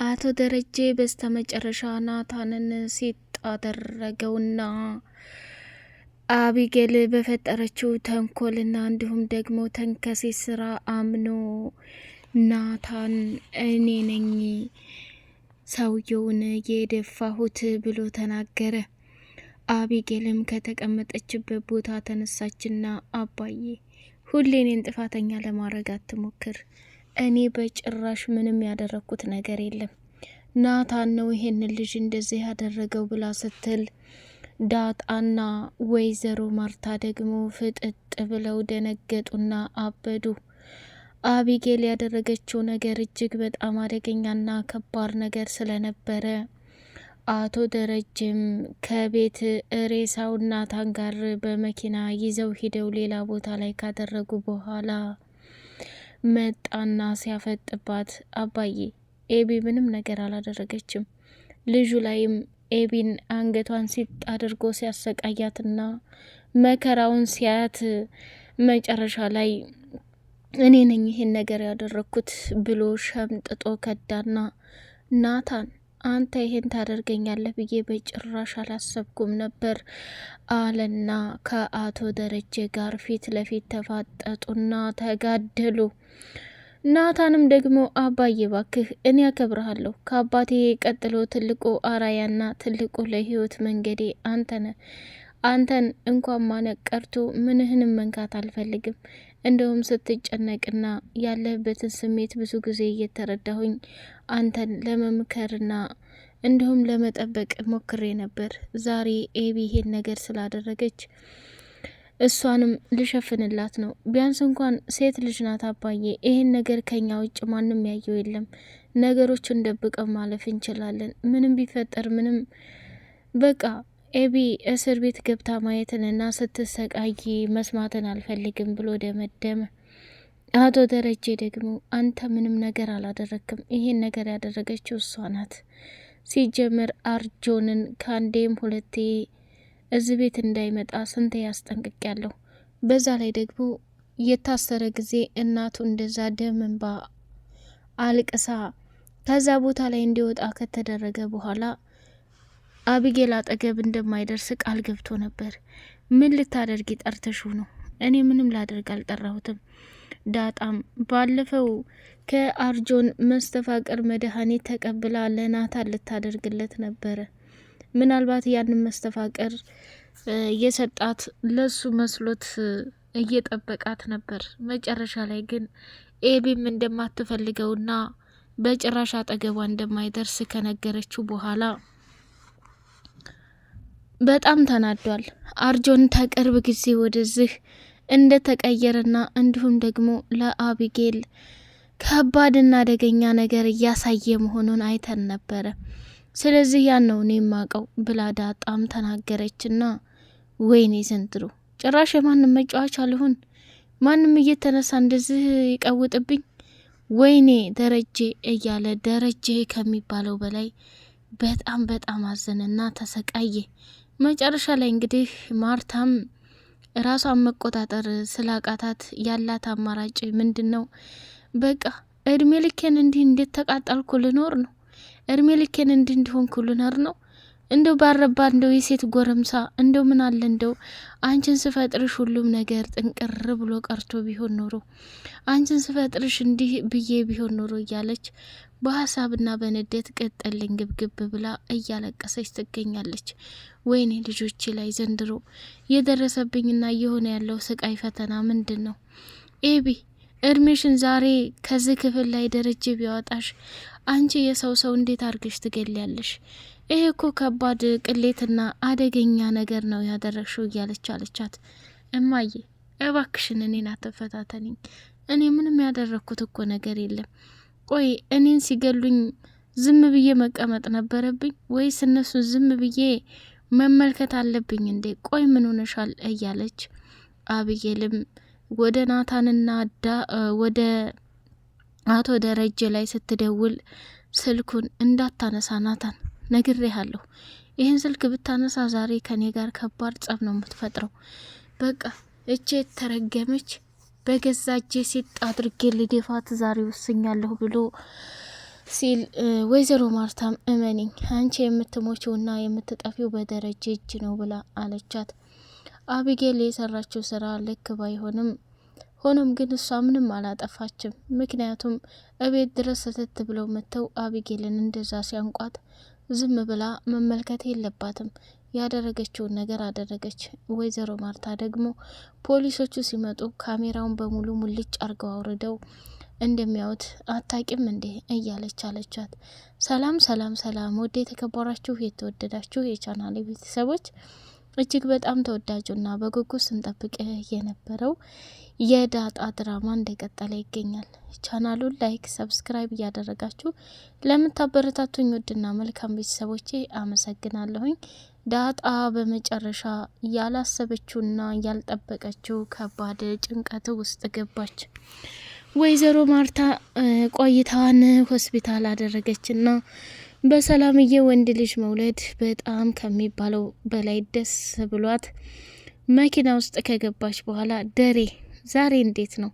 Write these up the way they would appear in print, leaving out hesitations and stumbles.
አቶ ደረጀ በስተመጨረሻ ናታንን ሲጥ አደረገውና አቢጌል በፈጠረችው ተንኮልና እንዲሁም ደግሞ ተንከሴ ስራ አምኖ ናታን እኔ ነኝ ሰውየውን የደፋሁት ብሎ ተናገረ። አቢጌልም ከተቀመጠችበት ቦታ ተነሳችና አባዬ ሁሌ እኔን ጥፋተኛ ለማድረግ አትሞክር፣ እኔ በጭራሽ ምንም ያደረኩት ነገር የለም፣ ናታን ነው ይሄንን ልጅ እንደዚህ ያደረገው ብላ ስትል ዳጣና ወይዘሮ ማርታ ደግሞ ፍጥጥ ብለው ደነገጡና አበዱ። አቢጌል ያደረገችው ነገር እጅግ በጣም አደገኛና ከባድ ነገር ስለነበረ አቶ ደረጀም ከቤት ሬሳው ናታን ጋር በመኪና ይዘው ሂደው ሌላ ቦታ ላይ ካደረጉ በኋላ መጣና ሲያፈጥባት አባዬ ኤቢ ምንም ነገር አላደረገችም፣ ልጁ ላይም ኤቢን አንገቷን ሲጥ አድርጎ ሲያሰቃያትና መከራውን ሲያያት መጨረሻ ላይ እኔ ነኝ ይሄን ነገር ያደረኩት ብሎ ሸምጥጦ ከዳና ናታን አንተ ይሄን ታደርገኛለህ ብዬ በጭራሽ አላሰብኩም ነበር አለና ከአቶ ደረጀ ጋር ፊት ለፊት ተፋጠጡና ተጋደሉ። ናታንም ደግሞ አባዬ ባክህ እኔ ያከብረሃለሁ፣ ከአባቴ ቀጥሎ ትልቁ አራያና ትልቁ ለህይወት መንገዴ አንተን እንኳን ማነቅ ቀርቶ ምንህንም መንካት አልፈልግም። እንደውም ስትጨነቅና ያለህበትን ስሜት ብዙ ጊዜ እየተረዳሁኝ አንተን ለመምከርና እንዲሁም ለመጠበቅ ሞክሬ ነበር። ዛሬ ኤቢ ይሄን ነገር ስላደረገች እሷንም ልሸፍንላት ነው። ቢያንስ እንኳን ሴት ልጅ ናት አባዬ፣ ይሄን ነገር ከኛ ውጭ ማንም ያየው የለም። ነገሮችን ደብቀው ማለፍ እንችላለን። ምንም ቢፈጠር ምንም በቃ ኤቢ እስር ቤት ገብታ ማየትንና ስትሰቃይ መስማትን አልፈልግም ብሎ ደመደመ። አቶ ደረጀ ደግሞ አንተ ምንም ነገር አላደረክም፣ ይሄን ነገር ያደረገችው እሷ ናት። ሲጀመር አርጆንን ከአንዴም ሁለቴ እዚህ ቤት እንዳይመጣ ስንት ያስጠንቅቅ ያለሁ። በዛ ላይ ደግሞ የታሰረ ጊዜ እናቱ እንደዛ ደም እንባ አልቅሳ ከዛ ቦታ ላይ እንዲወጣ ከተደረገ በኋላ አቢጌል አጠገብ እንደማይደርስ ቃል ገብቶ ነበር። ምን ልታደርጊ ጠርተሽው ነው? እኔ ምንም ላደርግ አልጠራሁትም። ዳጣም ባለፈው ከአርጆን መስተፋቅር መድኃኒት ተቀብላ ለናታን ልታደርግለት ነበረ። ምናልባት ያንን መስተፋቅር የሰጣት ለሱ መስሎት እየጠበቃት ነበር። መጨረሻ ላይ ግን ኤቢም እንደማትፈልገውና በጭራሽ አጠገቧ እንደማይደርስ ከነገረችው በኋላ በጣም ተናዷል። አርጆን ከቅርብ ጊዜ ወደዚህ እንደተቀየረና እንዲሁም ደግሞ ለአቢጌል ከባድና አደገኛ ነገር እያሳየ መሆኑን አይተን ነበረ። ስለዚህ ያን ነው እኔ የማውቀው ብላ ዳጣም ተናገረችና ወይኔ ዘንድሮ ጭራሽ የማንም መጫወቻ አልሆን፣ ማንም እየተነሳ እንደዚህ ይቀውጥብኝ፣ ወይኔ ደረጀ እያለ ደረጀ ከሚባለው በላይ በጣም በጣም አዘነና ተሰቃየ። መጨረሻ ላይ እንግዲህ ማርታም ራሷን መቆጣጠር ስላቃታት ያላት አማራጭ ምንድን ነው? በቃ እድሜ ልኬን እንዲህ እንዴት ተቃጣልኩ ልኖር ነው? እድሜ ልኬን እንዲህ እንዲሆንኩ ልኖር ነው? እንደው ባረባ እንደው የሴት ጎረምሳ እንደው ምን አለ እንደው አንቺን ስፈጥርሽ ሁሉም ነገር ጥንቅር ብሎ ቀርቶ ቢሆን ኖሮ፣ አንቺን ስፈጥርሽ እንዲህ ብዬ ቢሆን ኖሮ እያለች በሀሳብና በንዴት ቅጥልኝ ግብግብ ብላ እያለቀሰች ትገኛለች። ወይኔ ልጆቼ ላይ ዘንድሮ የደረሰብኝና እየሆነ ያለው ስቃይ ፈተና ምንድን ነው? ኤቢ እድሜሽን ዛሬ ከዚህ ክፍል ላይ ደረጀ ቢያወጣሽ አንቺ የሰው እንዴት አርገሽ ትገሊያለሽ? ይሄ እኮ ከባድ ቅሌትና አደገኛ ነገር ነው ያደረግሽው እያለች አለቻት። እማዬ እባክሽን እኔን አትፈታተኝኝ፣ እኔ ምንም ያደረግኩት እኮ ነገር የለም። ቆይ እኔን ሲገሉኝ ዝም ብዬ መቀመጥ ነበረብኝ ወይስ እነሱን ዝም ብዬ መመልከት አለብኝ እንዴ? ቆይ ምን ሆነሻል? እያለች አብዬልም ወደ ናታንና ወደ አቶ ደረጀ ላይ ስትደውል ስልኩን እንዳታነሳ ናታን ነግሬሃለሁ፣ ይህን ስልክ ብታነሳ ዛሬ ከኔ ጋር ከባድ ጸብ ነው የምትፈጥረው። በቃ እቼ ተረገመች በገዛ እጄ ሲጥ አድርጌ ልደፋት ዛሬ ወስኛለሁ ብሎ ሲል ወይዘሮ ማርታም እመኒኝ አንቺ የምትሞችውና የምትጠፊው በደረጀ እጅ ነው ብላ አለቻት። አቢጌል የሰራችው ስራ ልክ ባይሆንም ሆኖም ግን እሷ ምንም አላጠፋችም። ምክንያቱም እቤት ድረስ ስትት ብለው መጥተው አቢጌልን እንደዛ ሲያንቋት ዝም ብላ መመልከት የለባትም። ያደረገችውን ነገር አደረገች። ወይዘሮ ማርታ ደግሞ ፖሊሶቹ ሲመጡ ካሜራውን በሙሉ ሙልጭ አርገው አውርደው እንደሚያዩት አታቂም እንዴ እያለች አለቻት። ሰላም ሰላም ሰላም! ወደ የተከበራችሁ የተወደዳችሁ የቻናሌ ቤተሰቦች እጅግ በጣም ተወዳጁና በጉጉት ስንጠብቅ የነበረው የዳጣ ድራማ እንደቀጠለ ይገኛል። ቻናሉን ላይክ፣ ሰብስክራይብ እያደረጋችሁ ለምታበረታቱኝ ውድና መልካም ቤተሰቦቼ አመሰግናለሁኝ። ዳጣ በመጨረሻ ያላሰበችውና ያልጠበቀችው ከባድ ጭንቀት ውስጥ ገባች። ወይዘሮ ማርታ ቆይታዋን ሆስፒታል አደረገችና በሰላምዬ ወንድ ልጅ መውለድ በጣም ከሚባለው በላይ ደስ ብሏት መኪና ውስጥ ከገባች በኋላ ደሬ ዛሬ እንዴት ነው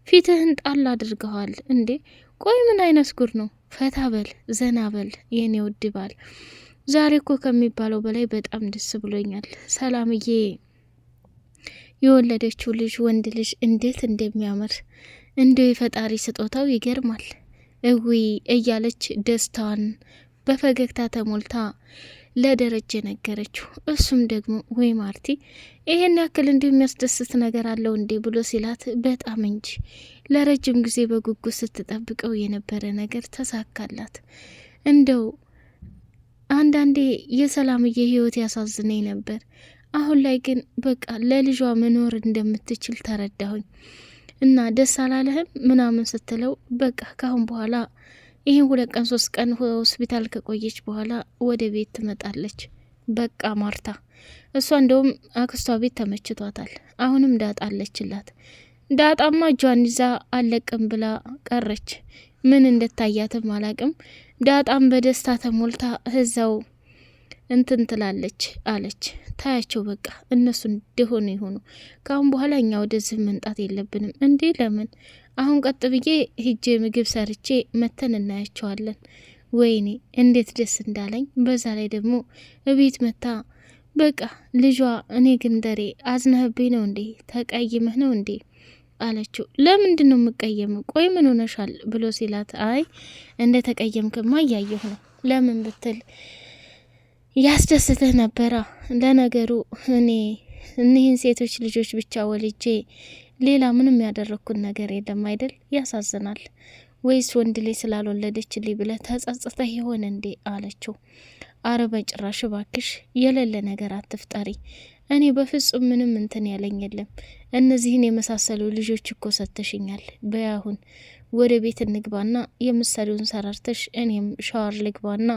ፊትህን ጣል አድርገዋል እንዴ? ቆይ ምን አይነት ጉር ነው? ፈታ በል ዘና በል የኔ ውድ ባል። ዛሬ እኮ ከሚባለው በላይ በጣም ደስ ብሎኛል። ሰላምዬ የወለደችው ልጅ ወንድ ልጅ እንዴት እንደሚያምር እንደው የፈጣሪ ስጦታው ይገርማል። እዊ እያለች ደስታዋን በፈገግታ ተሞልታ ለደረጀ ነገረችው። እሱም ደግሞ ወይ ማርቲ ይሄን ያክል እንዲህ የሚያስደስት ነገር አለው እንዴ ብሎ ሲላት፣ በጣም እንጂ ለረጅም ጊዜ በጉጉት ስትጠብቀው የነበረ ነገር ተሳካላት። እንደው አንዳንዴ የሰላምዬ ህይወት ያሳዝነኝ ነበር። አሁን ላይ ግን በቃ ለልጇ መኖር እንደምትችል ተረዳሁኝ እና ደስ አላለህም ምናምን ስትለው፣ በቃ ካሁን በኋላ ይህን 2 ቀን 3 ቀን ሆስፒታል ከቆየች በኋላ ወደ ቤት ትመጣለች። በቃ ማርታ እሷ እንደውም አክስቷ ቤት ተመችቷታል። አሁንም ዳጣ አለችላት። ዳጣማ እጇን ይዛ አለቅም ብላ ቀረች። ምን እንደታያትም አላቅም። ዳጣም በደስታ ተሞልታ እዛው እንትን ትላለች አለች። ታያቸው በቃ እነሱ እንደሆኑ ይሆኑ። ካሁን በኋላ እኛ ወደዚህ መምጣት የለብንም እንዴ? ለምን? አሁን ቀጥ ብዬ ሂጄ ምግብ ሰርቼ መተን እናያቸዋለን። ወይኔ እንዴት ደስ እንዳለኝ። በዛ ላይ ደግሞ እቤት መታ በቃ ልጇ እኔ ግን ደሬ አዝነህብኝ ነው እንዴ? ተቀይመህ ነው እንዴ አለችው። ለምንድን ነው የምቀየመው? ቆይ ምን ሆነሻል ብሎ ሲላት፣ አይ እንደ ተቀየምክማ እያየሁ ነው። ለምን ብትል ያስደስትህ ነበራ። ለነገሩ እኔ እኒህን ሴቶች ልጆች ብቻ ወልጄ ሌላ ምንም ያደረግኩት ነገር የለም አይደል? ያሳዝናል። ወይስ ወንድ ላይ ስላልወለደችልኝ ብለህ ተጸጽተህ ይሆን እንዴ አለችው። አረ በጭራሽ ባክሽ የሌለ ነገር አትፍጠሪ። እኔ በፍጹም ምንም እንትን ያለኝ የለም። እነዚህን የመሳሰሉ ልጆች እኮ ሰጥተሽኛል። በያሁን ወደ ቤት እንግባና የምሰሪውን ሰራርተሽ እኔም ሻወር ልግባና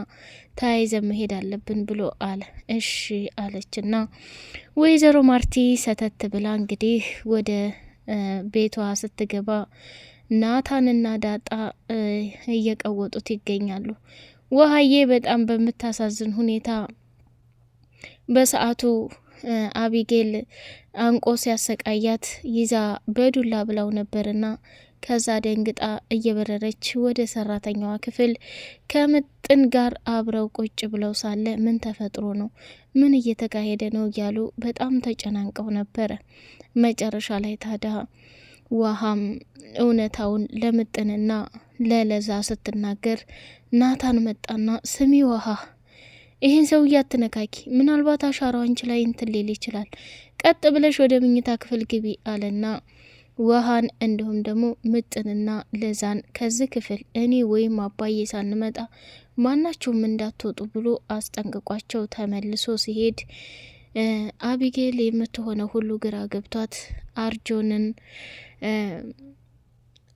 ተያይዘን መሄድ አለብን ብሎ አለ። እሺ አለችና ወይዘሮ ማርቲ ሰተት ብላ እንግዲህ ወደ ቤቷ ስትገባ ናታንና ዳጣ እየቀወጡት ይገኛሉ። ውሃዬ በጣም በምታሳዝን ሁኔታ በሰዓቱ አቢጌል አንቆ ሲያሰቃያት ይዛ በዱላ ብላው ነበርና ከዛ ደንግጣ እየበረረች ወደ ሰራተኛዋ ክፍል ከምጥን ጋር አብረው ቁጭ ብለው ሳለ ምን ተፈጥሮ ነው? ምን እየተካሄደ ነው? እያሉ በጣም ተጨናንቀው ነበረ። መጨረሻ ላይ ታዲያ ውሃም እውነታውን ለምጥንና ለለዛ ስትናገር ናታን መጣና ስሚ ውሃ፣ ይህን ሰውዬ አትነካኪ፣ ምናልባት አሻራው አንቺ ላይ እንትን ሊል ይችላል፣ ቀጥ ብለሽ ወደ ምኝታ ክፍል ግቢ አለና ውሃን እንዲሁም ደግሞ ምጥንና ለዛን ከዚህ ክፍል እኔ ወይም አባዬ ሳንመጣ ማናቸውም እንዳትወጡ ብሎ አስጠንቅቋቸው ተመልሶ ሲሄድ አቢጌል የምትሆነው ሁሉ ግራ ገብቷት አርጆንን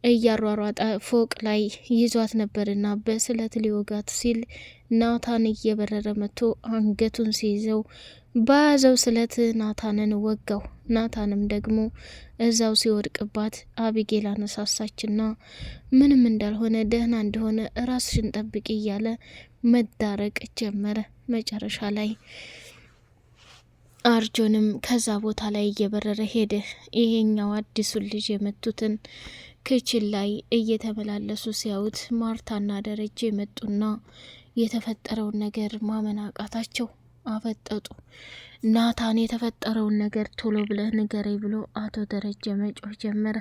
እያሯሯጠ ፎቅ ላይ ይዟት ነበርና በስለት ሊወጋት ሲል ናታን እየበረረ መጥቶ አንገቱን ሲይዘው በያዘው ስለት ናታንን ወጋው። ናታንም ደግሞ እዛው ሲወድቅባት አቢጌል አነሳሳችና ምንም እንዳልሆነ ደህና እንደሆነ ራስሽን ጠብቂ እያለ መዳረቅ ጀመረ። መጨረሻ ላይ አርጆንም ከዛ ቦታ ላይ እየበረረ ሄደ። ይሄኛው አዲሱን ልጅ የመቱትን ክችል ላይ እየተመላለሱ ሲያዩት ማርታና ደረጀ የመጡና የተፈጠረውን ነገር ማመን አቃታቸው። አፈጠጡ። ናታን የተፈጠረውን ነገር ቶሎ ብለህ ንገረኝ ብሎ አቶ ደረጀ መጮህ ጀመረ።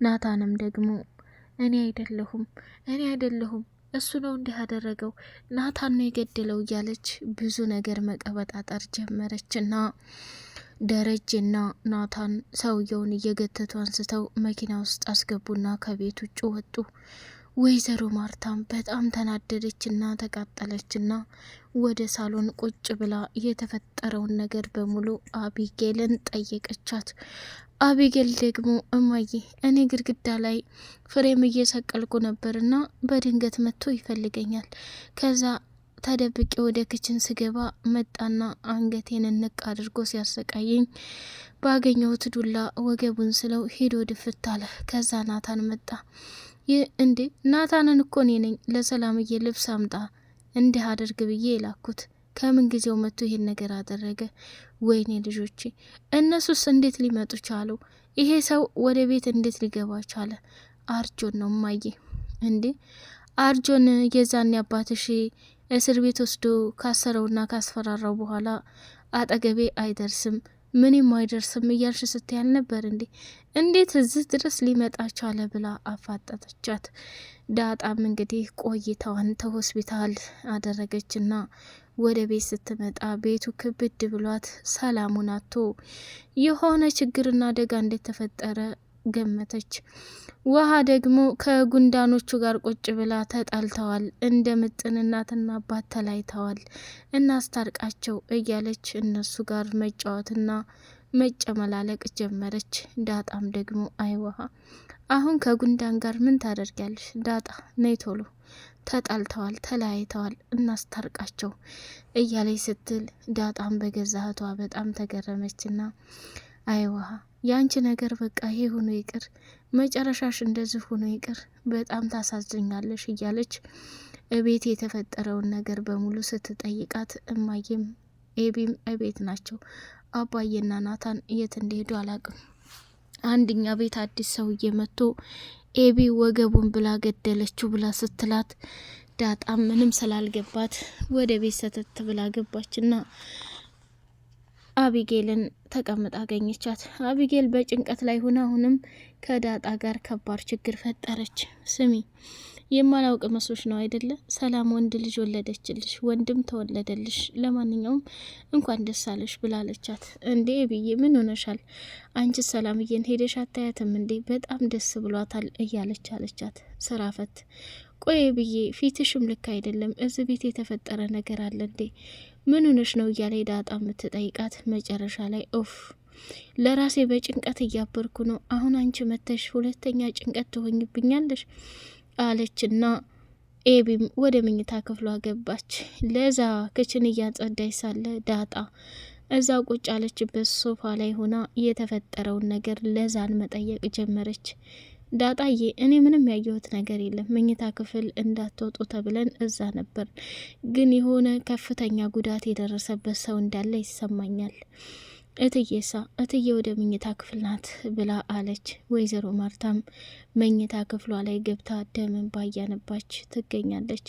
ናታንም ደግሞ እኔ አይደለሁም እሱ ነው እንዲህ ያደረገው፣ ናታን ነው የገደለው እያለች ብዙ ነገር መቀበጣጠር ጀመረችና ደረጀና ናታን ሰውየውን እየገተቱ አንስተው መኪና ውስጥ አስገቡና ከቤት ውጭ ወጡ። ወይዘሮ ማርታም በጣም ተናደደችና ተቃጠለችና ወደ ሳሎን ቁጭ ብላ የተፈጠረውን ነገር በሙሉ አቢጌልን ጠየቀቻት። አቢጌል ደግሞ እማዬ እኔ ግድግዳ ላይ ፍሬም እየሰቀልኩ ነበርና በድንገት መጥቶ ይፈልገኛል። ከዛ ተደብቄ ወደ ክችን ስገባ መጣና አንገቴን ንቅ አድርጎ ሲያሰቃየኝ ባገኘሁት ዱላ ወገቡን ስለው ሄዶ ድፍት አለ። ከዛ ናታን መጣ። ይህ እንዴ ናታንን እኮ እኔ ነኝ ለሰላምዬ ልብስ አምጣ እንዲህ አድርግ ብዬ የላኩት። ከምን ጊዜው መጥቶ ይሄን ነገር አደረገ? ወይኔ ልጆቼ፣ እነሱስ እንዴት ሊመጡ ቻሉ? ይሄ ሰው ወደ ቤት እንዴት ሊገባ ቻለ? አርጆን ነው እማዬ። እንዴ አርጆን የዛኔ አባትሽ እስር ቤት ወስዶ ካሰረውና ካስፈራራው በኋላ አጠገቤ አይደርስም ምንም አይደርስም እያልሽ ስትያል ነበር እንዴ? እንዴት እዚህ ድረስ ሊመጣ ቻለ ብላ አፋጠጠቻት። ዳጣም እንግዲህ ቆይታዋን ተሆስፒታል አደረገችና ወደ ቤት ስትመጣ ቤቱ ክብድ ብሏት ሰላሙን አጥቶ የሆነ ችግርና አደጋ እንዴት ተፈጠረ ገመተች። ውሃ ደግሞ ከጉንዳኖቹ ጋር ቁጭ ብላ ተጣልተዋል፣ እንደ ምጥን እናትና አባት ተለያይተዋል፣ እናስታርቃቸው እያለች እነሱ ጋር መጫወትና መጨመላለቅ ጀመረች። ዳጣም ደግሞ አይ ውሃ አሁን ከጉንዳን ጋር ምን ታደርጊያለሽ? ዳጣ ነይ ቶሎ፣ ተጣልተዋል፣ ተለያይተዋል፣ እናስታርቃቸው እያለች ስትል ዳጣም በገዛህቷ በጣም ተገረመችና አይ ውሃ ያንቺ ነገር በቃ ይሄ ሆኖ ይቅር፣ መጨረሻሽ እንደዚህ ሆኖ ይቅር፣ በጣም ታሳዝኛለሽ እያለች እቤት የተፈጠረውን ነገር በሙሉ ስትጠይቃት እማዬም ኤቢም እቤት ናቸው፣ አባዬና ናታን የት እንደሄዱ አላቅም። አንድኛ ቤት አዲስ ሰውዬ መጥቶ ኤቢ ወገቡን ብላ ገደለችው ብላ ስትላት ዳጣም ምንም ስላልገባት ወደ ቤት ሰተት ብላ ገባችና አቢጌልን ተቀምጣ አገኘቻት። አቢጌል በጭንቀት ላይ ሆና አሁንም ከዳጣ ጋር ከባድ ችግር ፈጠረች። ስሚ የማላውቅ መስሎሽ ነው አይደለ? ሰላም ወንድ ልጅ ወለደችልሽ፣ ወንድም ተወለደልሽ፣ ለማንኛውም እንኳን ደስ አለሽ ብላለቻት። እንዴ ብዬ ምን ሆነሻል? አንቺ ሰላምዬን ሄደሽ አታያትም እንዴ? በጣም ደስ ብሏታል እያለች አለቻት። ስራ ፈት ቆይ ብዬ ፊትሽም ልክ አይደለም፣ እዚህ ቤት የተፈጠረ ነገር አለ እንዴ? ምን ሆነሽ ነው እያለ ዳጣ የምትጠይቃት መጨረሻ ላይ ኦፍ ለራሴ በጭንቀት እያበርኩ ነው፣ አሁን አንቺ መተሽ ሁለተኛ ጭንቀት ትሆኝብኛለሽ አለችና ኤቢም ወደ መኝታ ክፍሏ ገባች። ለዛ ክችን እያጸዳች ሳለ ዳጣ እዛ ቁጭ አለችበት ሶፋ ላይ ሆና የተፈጠረውን ነገር ለዛን መጠየቅ ጀመረች። ዳጣዬ እኔ ምንም ያየሁት ነገር የለም፣ መኝታ ክፍል እንዳትወጡ ተብለን እዛ ነበር፣ ግን የሆነ ከፍተኛ ጉዳት የደረሰበት ሰው እንዳለ ይሰማኛል። እትዬሳ እትዬ ወደ መኝታ ክፍል ናት ብላ አለች። ወይዘሮ ማርታም መኝታ ክፍሏ ላይ ገብታ ደምን ባያነባች ትገኛለች።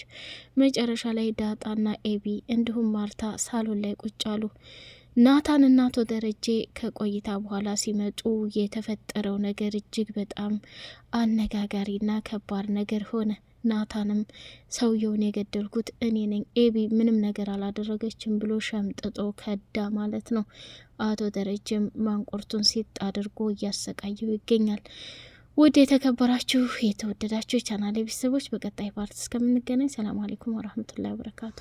መጨረሻ ላይ ዳጣና ኤቢ እንዲሁም ማርታ ሳሎን ላይ ቁጭ አሉ። ናታንና አቶ ደረጀ ከቆይታ በኋላ ሲመጡ የተፈጠረው ነገር እጅግ በጣም አነጋጋሪና ከባድ ነገር ሆነ። ናታንም ሰውየውን የገደልኩት እኔ ነኝ፣ ኤቢ ምንም ነገር አላደረገችም ብሎ ሸምጥጦ ከዳ ማለት ነው። አቶ ደረጀም ማንቆርቱን ሲጥ አድርጎ እያሰቃየው ይገኛል። ውድ የተከበራችሁ የተወደዳችሁ የቻናሌ ቤተሰቦች በቀጣይ ፓርት እስከምንገናኝ ሰላም አለይኩም ወራህመቱላሂ ወበረካቱ።